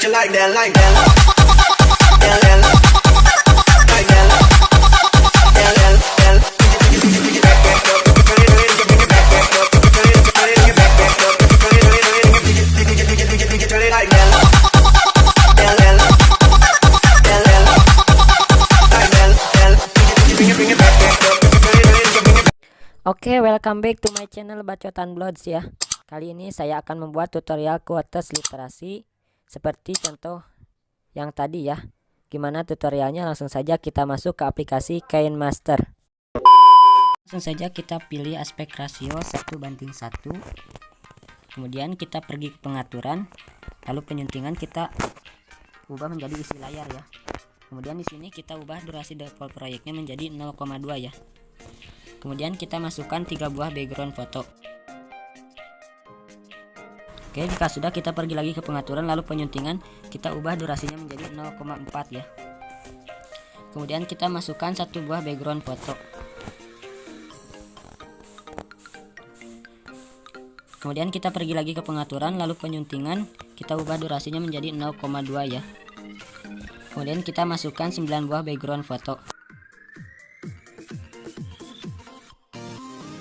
you like that, like that. Yeah, yeah, like that. Yeah, yeah, yeah. Bring it back, back up. Bring it back, back up. Bring it back, back up. Turn it like that. Yeah, yeah, yeah, yeah. Like that, yeah. Bring it back, back up. Oke, welcome back to my channel Bacotan Blogs ya. Kali ini saya akan membuat tutorial quotes literasi seperti contoh yang tadi ya. Gimana tutorialnya? Langsung saja kita masuk ke aplikasi KineMaster. Langsung saja kita pilih aspek rasio 1:1. Kemudian kita pergi ke pengaturan, lalu penyuntingan kita ubah menjadi isi layar ya. Kemudian di sini kita ubah durasi default proyeknya menjadi 0,2 ya. Kemudian kita masukkan 3 buah background foto. Oke, jika sudah kita pergi lagi ke pengaturan, lalu penyuntingan kita ubah durasinya menjadi 0,4 ya. Kemudian kita masukkan 1 buah background foto. Kemudian kita pergi lagi ke pengaturan, lalu penyuntingan kita ubah durasinya menjadi 0,2 ya. Kemudian kita masukkan 9 buah background foto.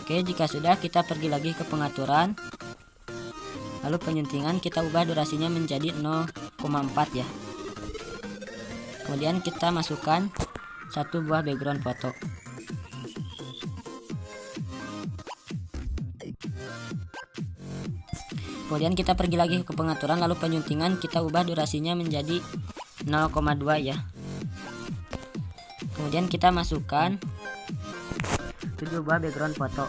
Oke, jika sudah kita pergi lagi ke pengaturan, lalu penyuntingan kita ubah durasinya menjadi 0,4 ya. Kemudian kita masukkan 1 buah background foto. Kemudian kita pergi lagi ke pengaturan, lalu penyuntingan kita ubah durasinya menjadi 0,2 ya. Kemudian kita masukkan 7 buah background foto.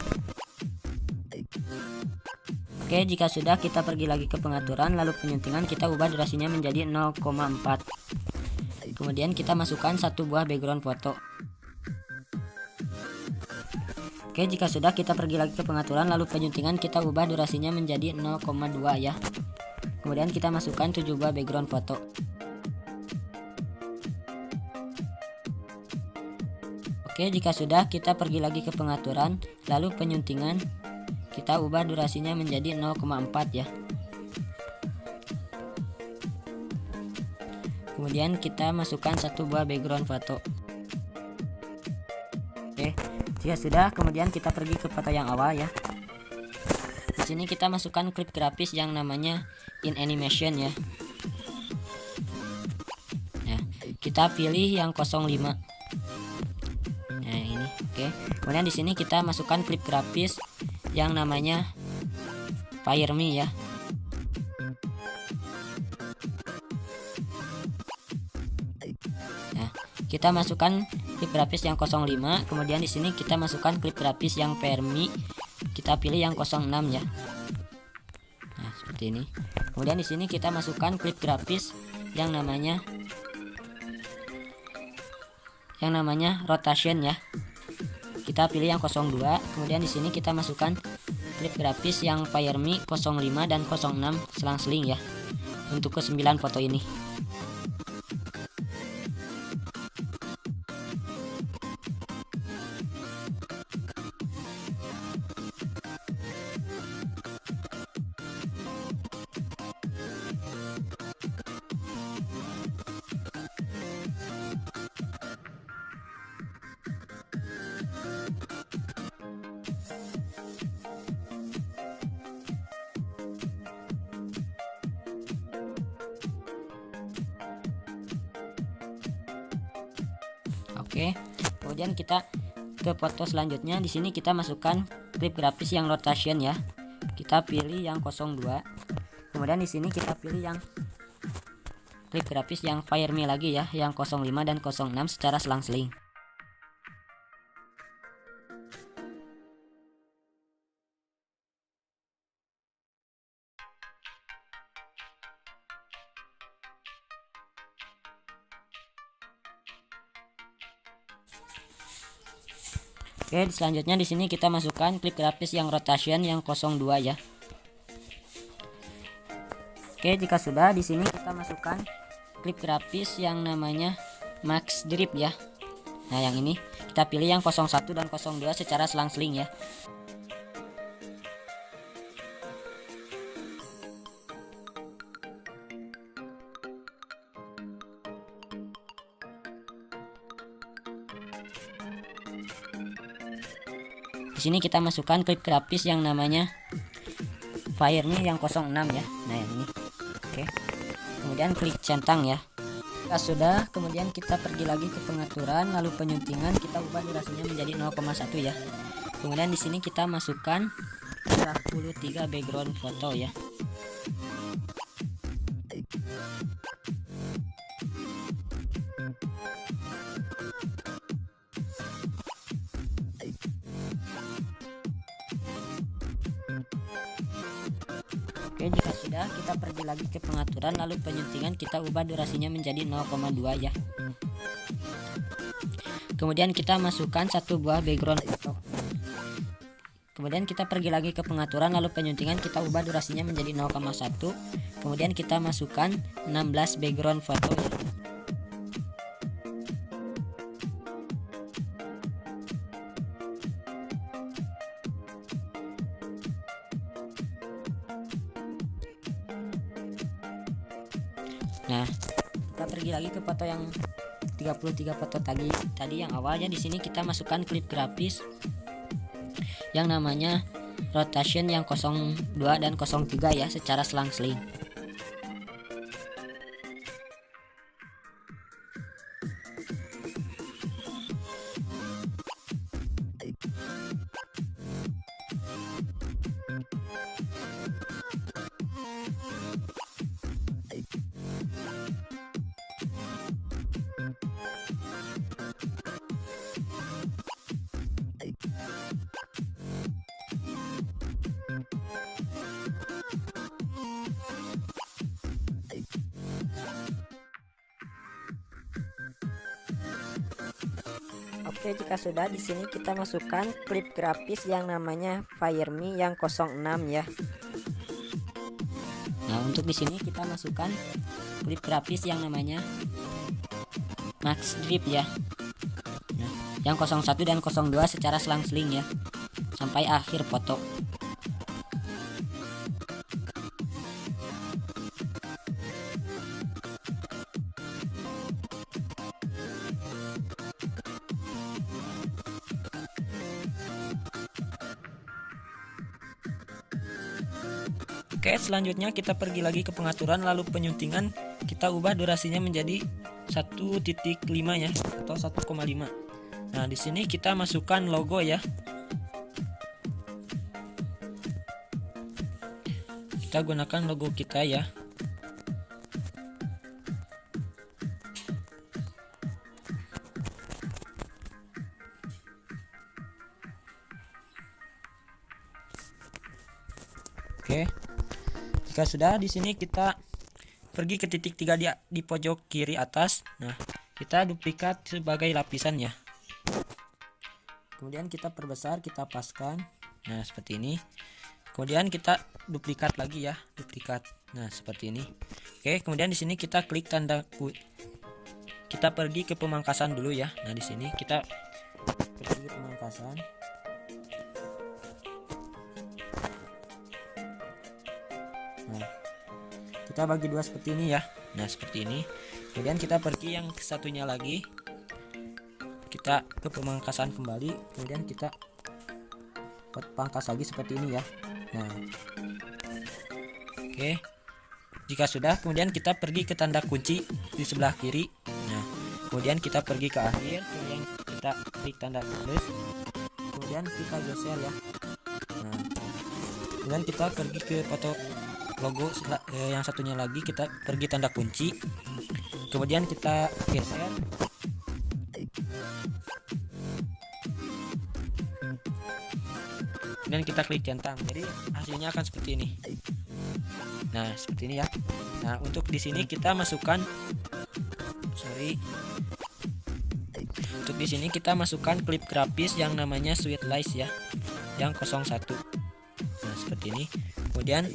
Oke, jika sudah kita pergi lagi ke pengaturan, lalu penyuntingan kita ubah durasinya menjadi 0,4. Kemudian kita masukkan 1 buah background foto. Oke, jika sudah kita pergi lagi ke pengaturan, lalu penyuntingan kita ubah durasinya menjadi 0,2 ya. Kemudian kita masukkan 7 buah background foto. Oke, jika sudah kita pergi lagi ke pengaturan, lalu penyuntingan kita ubah durasinya menjadi 0,4 ya. Kemudian kita masukkan 1 buah background foto. Oke, jika sudah, kemudian kita pergi ke foto yang awal ya. Di sini kita masukkan klip grafis yang namanya in animation ya. Nah, kita pilih yang 05. Nah, ini oke. Kemudian di sini kita masukkan klip grafis yang namanya Fire Me ya. Nah, kita masukkan klip grafis yang 05. Kemudian di sini kita masukkan klip grafis yang Fire Me. Kita pilih yang 06 ya. Nah, seperti ini. Kemudian di sini kita masukkan klip grafis yang namanya rotation ya. Kita pilih yang 02. Kemudian di sini kita masukkan klip grafis yang Fire Me 05 dan 06 selang-seling ya. Untuk ke 9 foto ini. Oke, kemudian kita ke foto selanjutnya. Di sini kita masukkan klip grafis yang rotation ya. Kita pilih yang 02. Kemudian di sini kita pilih yang klip grafis yang Fire Me lagi ya, yang 05 dan 06 secara selang-seling. Oke, selanjutnya di sini kita masukkan klip grafis yang rotation yang 02 ya. Oke, jika sudah, di sini kita masukkan klip grafis yang namanya Max Drip ya. Nah, yang ini kita pilih yang 01 dan 02 secara selang-seling ya. sini kita masukkan klip grafis yang namanya Fireme yang 06 ya. Nah yang ini. Oke. Kemudian klik centang ya. Jika sudah, kemudian kita pergi lagi ke pengaturan, lalu penyuntingan kita ubah durasinya menjadi 0,1 ya. Kemudian di sini kita masukkan 33 background foto ya. Oke, jika sudah, kita pergi lagi ke pengaturan, lalu penyuntingan kita ubah durasinya menjadi 0,2 ya. Kemudian kita masukkan satu buah background foto. Kemudian kita pergi lagi ke pengaturan, lalu penyuntingan kita ubah durasinya menjadi 0,1. Kemudian kita masukkan 16 background foto ya. Nah, kita pergi lagi ke foto yang 33 foto tadi yang awalnya. Di sini kita masukkan klip grafis yang namanya rotation yang 02 dan 03 ya, secara selang-seling. Oke, jika sudah, di sini kita masukkan klip grafis yang namanya Fireme yang 06 ya. Nah, untuk di sini kita masukkan klip grafis yang namanya Max Drip ya. Nah, yang 01 dan 02 secara selang-seling ya, sampai akhir foto. Oke, selanjutnya kita pergi lagi ke pengaturan, lalu penyuntingan kita ubah durasinya menjadi 1.5 ya, atau 1,5. Nah, di sini kita masukkan logo ya. Kita gunakan logo kita ya. Oke. Jika sudah, di sini kita pergi ke titik 3 di pojok kiri atas. Nah, kita duplikat sebagai lapisan ya. Kemudian kita perbesar, kita paskan. Nah, seperti ini. Kemudian kita duplikat lagi ya, duplikat. Nah, seperti ini. Oke, kemudian di sini kita klik tanda kita pergi ke pemangkasan dulu ya. Nah, di sini kita pergi ke pemangkasan. Nah, kita bagi dua seperti ini ya. Nah, seperti ini. Kemudian kita pergi yang satunya lagi. Kita ke pemangkasan kembali. Kemudian kita pangkas lagi seperti ini ya. Nah, oke. Jika sudah, kemudian kita pergi ke tanda kunci di sebelah kiri. Nah, kemudian kita pergi ke akhir. Kemudian kita klik tanda plus. Kemudian kita geser ya. Nah, kemudian kita pergi ke foto logo yang satunya lagi, kita pergi tanda kunci, kemudian kita geser, kemudian kita klik centang. Jadi hasilnya akan seperti ini. Nah, seperti ini ya. Nah, untuk di sini kita masukkan untuk di sini kita masukkan klip grafis yang namanya Sweet Lies ya, yang 01. Nah, seperti ini. Kemudian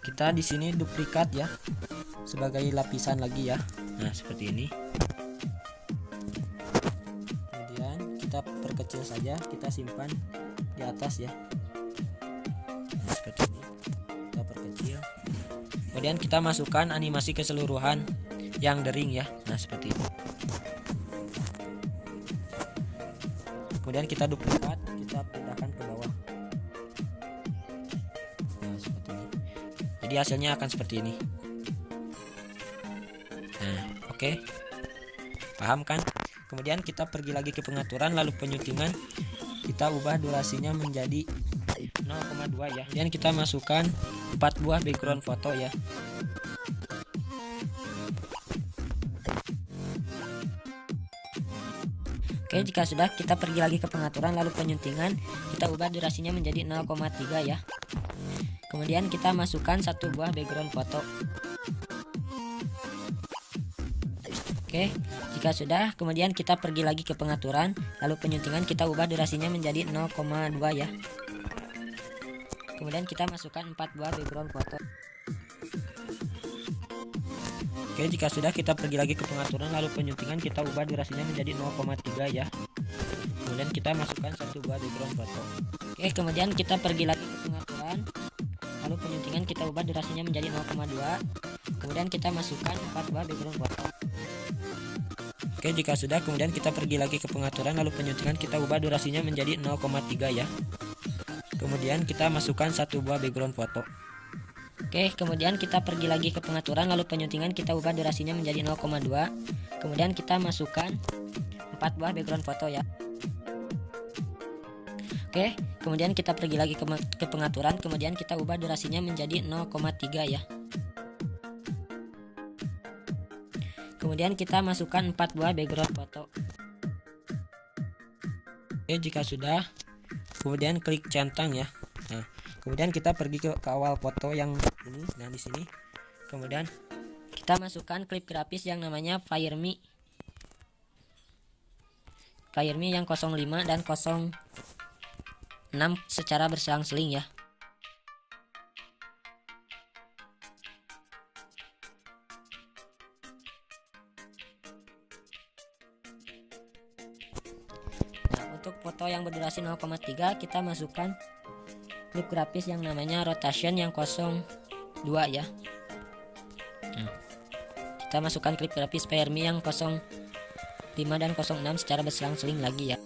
kita di sini duplikat ya, sebagai lapisan lagi ya. Nah, seperti ini. Kemudian kita perkecil saja, kita simpan di atas ya. Nah, seperti ini. Kita perkecil. Kemudian kita masukkan animasi keseluruhan yang dering ya. Nah, seperti ini. kemudian kita duplikat, kita pindahkan ke bawah. Nah, seperti ini. Jadi hasilnya akan seperti ini. Nah, oke. Paham kan? Kemudian kita pergi lagi ke pengaturan, lalu penyuntingan kita ubah durasinya menjadi 0,2 ya. Dan kita masukkan 4 buah background foto ya. Oke, jika sudah, kita pergi lagi ke pengaturan, lalu penyuntingan kita ubah durasinya menjadi 0,3 ya. Kemudian kita masukkan 1 buah background foto. Oke, jika sudah, kemudian kita pergi lagi ke pengaturan, lalu penyuntingan kita ubah durasinya menjadi 0,2 ya. Kemudian kita masukkan 4 buah background foto. Oke, jika sudah, kita pergi lagi ke pengaturan, lalu penyuntingan kita ubah durasinya menjadi 0,3 ya. Kemudian kita masukkan 1 buah background foto. Oke, kemudian kita pergi lagi ke pengaturan, lalu penyuntingan kita ubah durasinya menjadi 0,2. Kemudian kita masukkan 4 buah background foto. Oke, jika sudah, kemudian kita pergi lagi ke pengaturan, lalu penyuntingan kita ubah durasinya menjadi 0,3 ya. Kemudian kita masukkan 1 buah background foto. Oke, kemudian kita pergi lagi ke pengaturan, lalu penyuntingan kita ubah durasinya menjadi 0,2. Kemudian kita masukkan 4 buah background foto ya. Oke, kemudian kita pergi lagi ke pengaturan, kemudian kita ubah durasinya menjadi 0,3 ya. Kemudian kita masukkan 4 buah background foto. Oke, jika sudah, kemudian klik centang ya. Nah, kemudian kita pergi ke awal foto yang ini. Nah, di sini. Kemudian kita masukkan klip grafis yang namanya Fireme. Fireme yang 05 dan 06 secara berselang-seling ya. Nah, untuk foto yang berdurasi 0,3 kita masukkan klip grafis yang namanya rotation yang 02 ya. Nah, kita masukkan klip grafis Fireme yang 05 dan 06 secara berselang-seling lagi ya.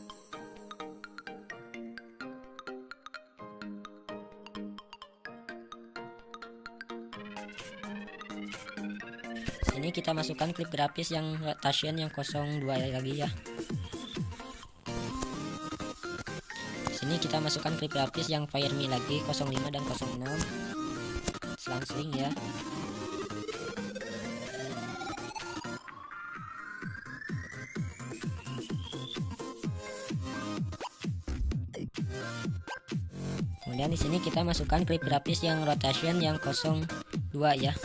Sini kita masukkan klip grafis yang rotation yang 02 lagi ya. Sini kita masukkan klip grafis yang Fireme lagi 05 dan 06 selang-seling ya. Kemudian di sini kita masukkan klip grafis yang rotation yang 02 ya.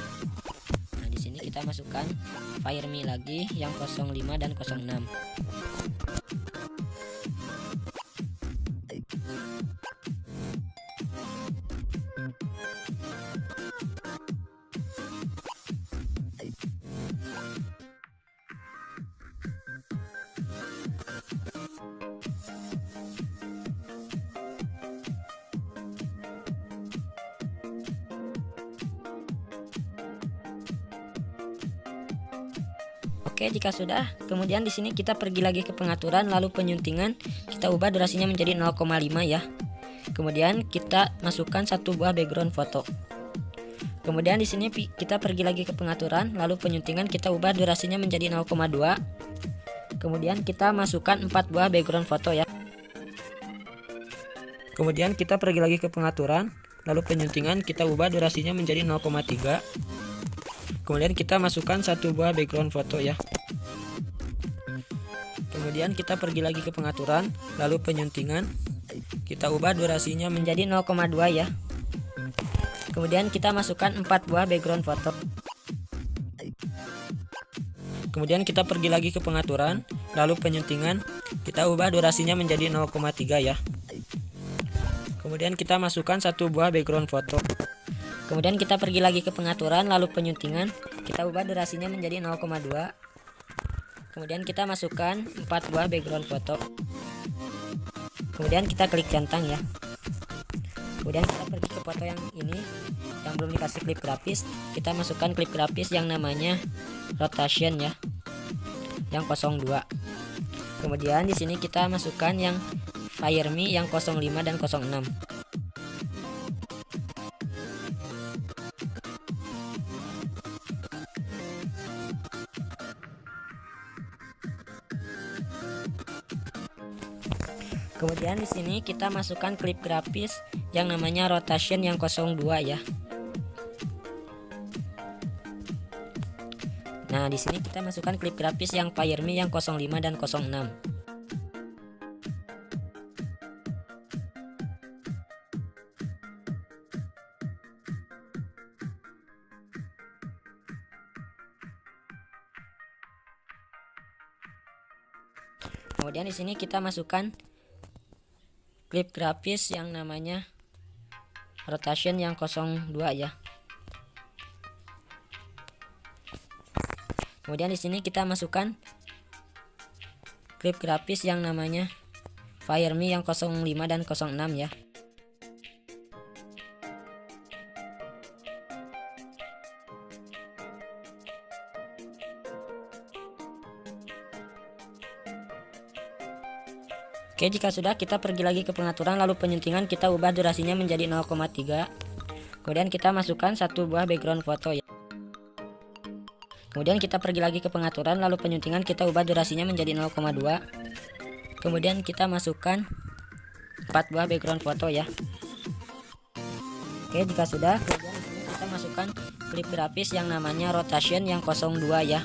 Nah, di sini kita masukkan Fireme lagi yang 05 dan 06. Oke, jika sudah, kemudian di sini kita pergi lagi ke pengaturan, lalu penyuntingan kita ubah durasinya menjadi 0,5 ya. Kemudian kita masukkan 1 buah background foto. Kemudian di sini kita pergi lagi ke pengaturan, lalu penyuntingan kita ubah durasinya menjadi 0,2. Kemudian kita masukkan 4 buah background foto ya. Kemudian kita pergi lagi ke pengaturan, lalu penyuntingan kita ubah durasinya menjadi 0,3. Kemudian kita masukkan 1 buah background foto ya. Kemudian kita pergi lagi ke pengaturan, lalu penyuntingan kita ubah durasinya menjadi 0,2 ya. Kemudian kita masukkan 4 buah background foto. Kemudian kita pergi lagi ke pengaturan, lalu penyuntingan kita ubah durasinya menjadi 0,3 ya. Kemudian kita masukkan 1 buah background foto. Kemudian kita pergi lagi ke pengaturan, lalu penyuntingan kita ubah durasinya menjadi 0,2. Kemudian kita masukkan 4 buah background foto. Kemudian kita klik centang ya. Kemudian kita pergi ke foto yang ini yang belum dikasih klip grafis, kita masukkan klip grafis yang namanya rotation ya, yang 02. Kemudian di sini kita masukkan yang Fireme yang 05 dan 06. Kemudian di sini kita masukkan klip grafis yang namanya rotation yang 02 ya. Nah, di sini kita masukkan klip grafis yang Fireme yang 05 dan 06. Kemudian di sini kita masukkan klip grafis yang namanya rotation yang 02 ya. Kemudian di sini kita masukkan klip grafis yang namanya Fireme yang 05 dan 06 ya. Oke, jika sudah, kita pergi lagi ke pengaturan, lalu penyuntingan kita ubah durasinya menjadi 0,3. Kemudian kita masukkan satu buah background foto ya. Kemudian kita pergi lagi ke pengaturan, lalu penyuntingan kita ubah durasinya menjadi 0,2. Kemudian kita masukkan 4 buah background foto ya. Oke, jika sudah, kemudian di sini kita masukkan klip grafis yang namanya rotation yang 02 ya.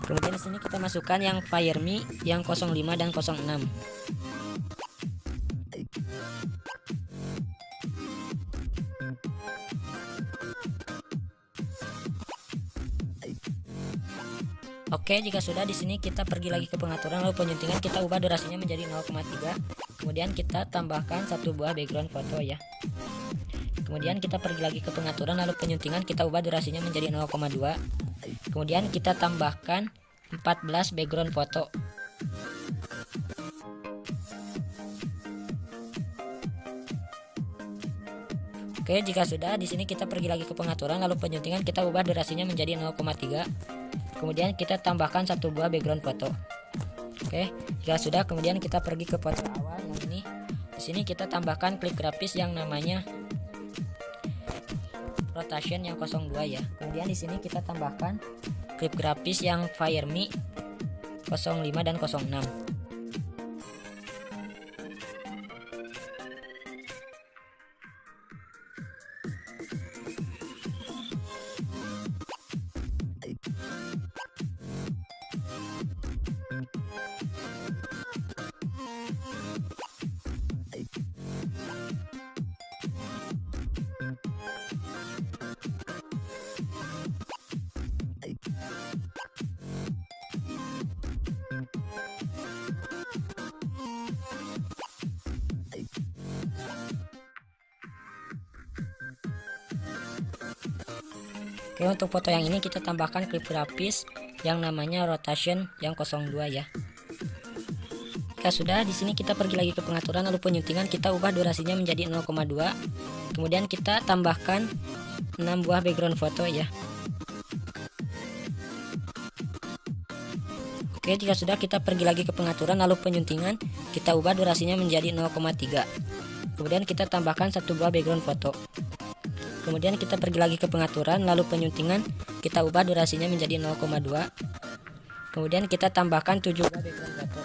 Kemudian di sini kita masukkan yang Fireme yang 05 dan 06. Oke, jika sudah, di sini kita pergi lagi ke pengaturan, lalu penyuntingan kita ubah durasinya menjadi 0,3. Kemudian kita tambahkan satu buah background foto ya. Kemudian kita pergi lagi ke pengaturan, lalu penyuntingan kita ubah durasinya menjadi 0,2. Kemudian kita tambahkan 14 background foto. Oke, jika sudah, di sini kita pergi lagi ke pengaturan, lalu penyuntingan kita ubah durasinya menjadi 0,3. Kemudian kita tambahkan satu buah background foto. Oke, jika sudah, kemudian kita pergi ke foto awal yang ini. Di sini kita tambahkan klip grafis yang namanya rotation yang 02 ya. Kemudian di sini kita tambahkan klip grafis yang Fireme 05 dan 06. Oke, untuk foto yang ini kita tambahkan klip grafis yang namanya rotation yang 02 ya. Jika sudah, di sini kita pergi lagi ke pengaturan, lalu penyuntingan kita ubah durasinya menjadi 0,2. Kemudian kita tambahkan 6 buah background foto ya. Oke, jika sudah, kita pergi lagi ke pengaturan, lalu penyuntingan kita ubah durasinya menjadi 0,3. Kemudian kita tambahkan satu buah background foto. Kemudian kita pergi lagi ke pengaturan, lalu penyuntingan kita ubah durasinya menjadi 0,2. Kemudian kita tambahkan 7 buah background foto.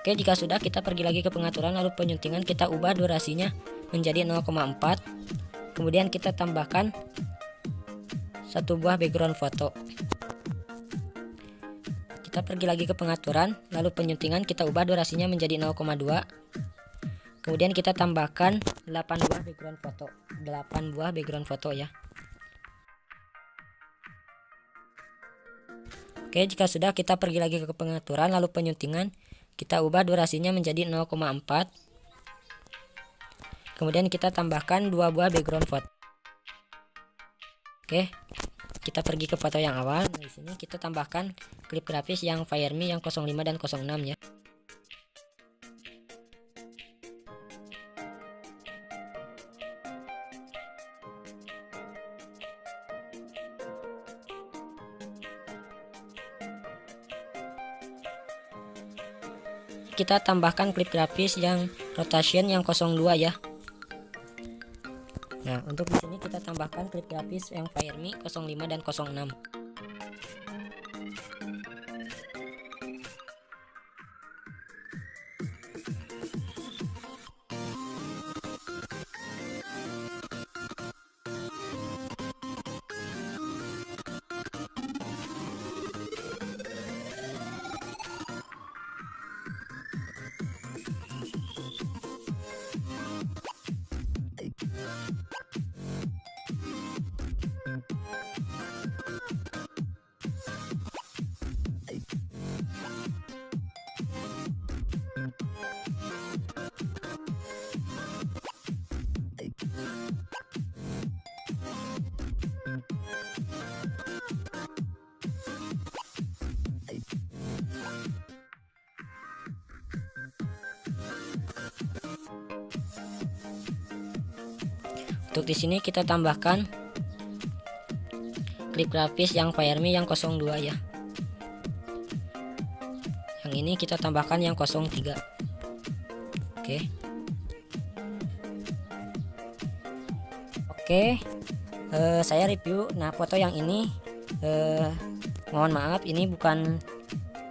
Oke, jika sudah, kita pergi lagi ke pengaturan, lalu penyuntingan kita ubah durasinya menjadi 0,4. Kemudian kita tambahkan satu buah background foto. Kita pergi lagi ke pengaturan, lalu penyuntingan kita ubah durasinya menjadi 0,2. Kemudian kita tambahkan 8 buah background foto. 8 buah background foto ya. Oke, jika sudah, kita pergi lagi ke pengaturan, lalu penyuntingan kita ubah durasinya menjadi 0,4. Kemudian kita tambahkan 2 buah background foto. Oke, kita pergi ke foto yang awal. Nah, di sini kita tambahkan klip grafis yang Fireme yang 05 dan 06 ya. kita tambahkan klip grafis yang rotation yang 02 ya. Nah, untuk di sini kita tambahkan klip grafis yang Fireme 05 dan 06. Untuk di sini kita tambahkan klip grafis yang Fireme yang 02 ya. Yang ini kita tambahkan yang 03. Oke. Saya review. Nah, foto yang ini mohon maaf, ini bukan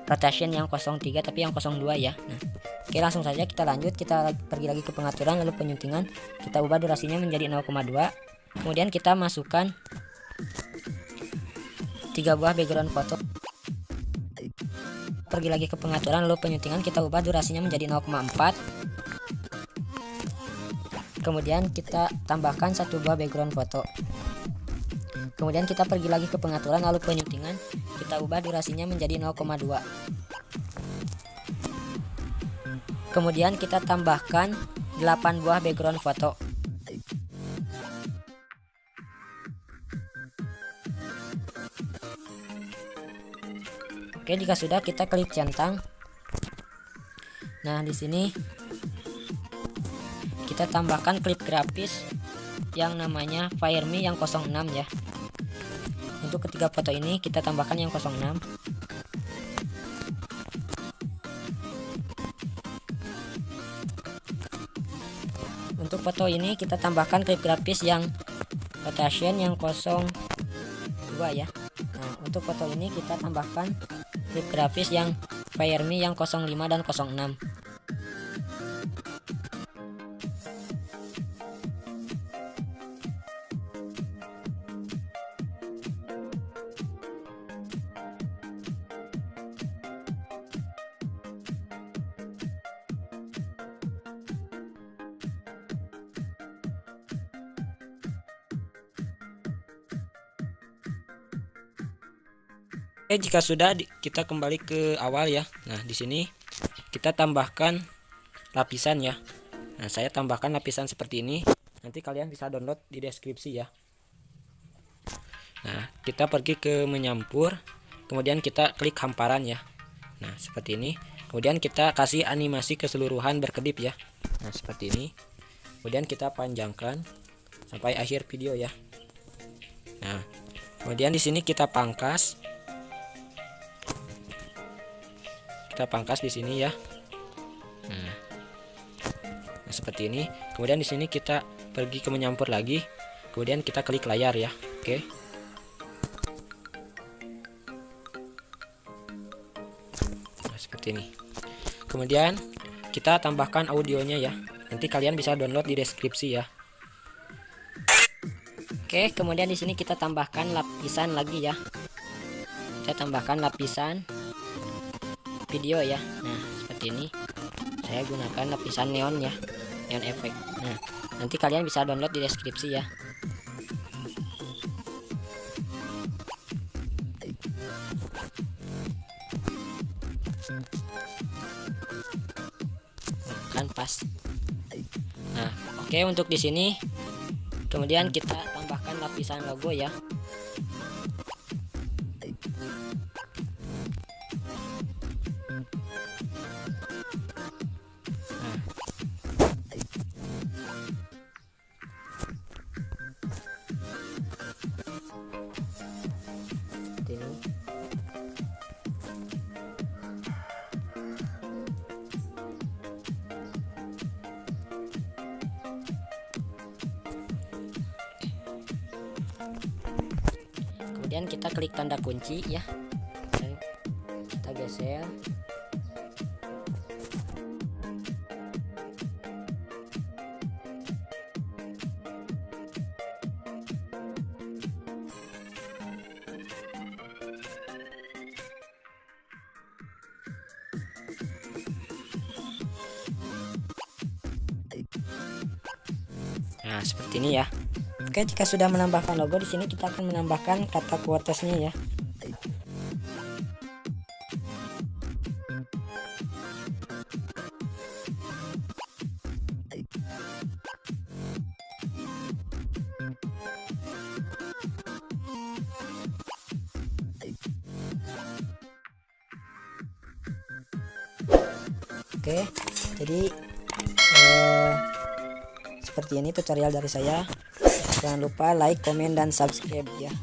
rotation yang 03 tapi yang 02 ya. Nah, oke, langsung saja kita lanjut. Kita pergi lagi ke pengaturan, lalu penyuntingan kita ubah durasinya menjadi 0,2. Kemudian kita masukkan 3 buah background foto. Pergi lagi ke pengaturan, lalu penyuntingan kita ubah durasinya menjadi 0,4. Kemudian kita tambahkan 1 buah background foto. Kemudian kita pergi lagi ke pengaturan, lalu penyuntingan kita ubah durasinya menjadi 0,2. Kemudian kita tambahkan 8 buah background foto. Oke, jika sudah kita klik centang. Nah, di sini kita tambahkan klip grafis yang namanya Fireme yang 06 ya. Untuk ketiga foto ini kita tambahkan yang 06. Untuk foto ini kita tambahkan klip grafis yang rotation yang 02 ya. Nah, untuk foto ini kita tambahkan klip grafis yang Fireme yang 05 dan 06. Jika sudah kita kembali ke awal ya. Nah, di sini kita tambahkan lapisan ya. Nah, saya tambahkan lapisan seperti ini. Nanti kalian bisa download di deskripsi ya. Nah, kita pergi ke menyampur, kemudian kita klik hamparan ya. Nah, seperti ini. Kemudian kita kasih animasi keseluruhan berkedip ya. Nah, seperti ini. Kemudian kita panjangkan sampai akhir video ya. Nah, kemudian di sini kita pangkas. Kita pangkas di sini ya. Nah, seperti ini. Kemudian di sini kita pergi ke menyampur lagi. Kemudian kita klik layar ya. Oke. Nah, seperti ini. Kemudian kita tambahkan audionya ya. Nanti kalian bisa download di deskripsi ya. Oke, kemudian di sini kita tambahkan lapisan lagi ya. Kita tambahkan lapisan video ya. Nah, seperti ini. Saya gunakan lapisan neon ya, neon efek. Nah, nanti kalian bisa download di deskripsi ya. Kan pas. Nah, oke, untuk di sini kemudian kita tambahkan lapisan logo ya. Kemudian kita klik tanda kunci ya, dan kita geser. Nah, seperti ini ya. Oke, jika sudah menambahkan logo, di sini kita akan menambahkan kata quotesnya ya. Oke, jadi seperti ini tutorial dari saya. Jangan lupa like, komen, dan subscribe ya.